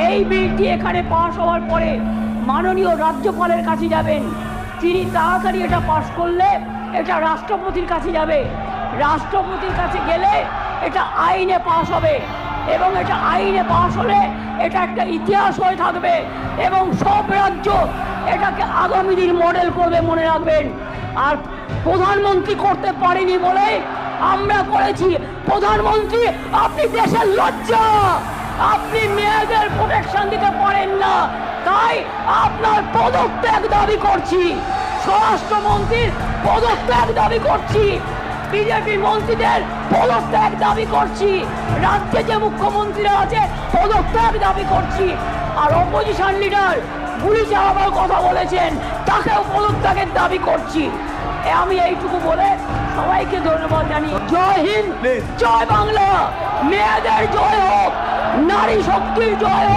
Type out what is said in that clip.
এই বিলটি এখানে পাশ হওয়ার পরে মাননীয় রাজ্যপালের কাছে যাবেন। তিনি তাড়াতাড়ি এটা পাশ করলে এটা রাষ্ট্রপতির কাছে যাবে। রাষ্ট্রপতির কাছে গেলে এটা আইনে পাশ হবে এবং এটা আইনে পাশ হলে এটা একটা ইতিহাস হয়ে থাকবে এবং সব রাজ্য এটাকে আগামী দিন মডেল করবে, মনে রাখবেন। আর প্রধানমন্ত্রী করতে পারেনি বলে আমরা করেছি। প্রধানমন্ত্রী, আপনি দেশের লজ্জা, আপনি মেয়েদের প্রোটেকশন দিতে পারেন না, তাই আপনার পদত্যাগ দাবি করছি। স্বরাষ্ট্রমন্ত্রীর পদত্যাগ দাবি করছি, বিজেপি মন্ত্রীদের পদত্যাগ দাবি করছি, রাজ্যে যে মুখ্যমন্ত্রীরা আছে পদত্যাগ দাবি করছি। আর অপোজিশন লিডার গুলি চালাবার কথা বলেছেন, তাকেও পদত্যাগের দাবি করছি। আমি এইটুকু বলে সবাইকে ধন্যবাদ জানিয়ে জয় হিন্দ, জয় বাংলা, মেয়েদের জয় হোক, নারী শক্তির জয় হোক।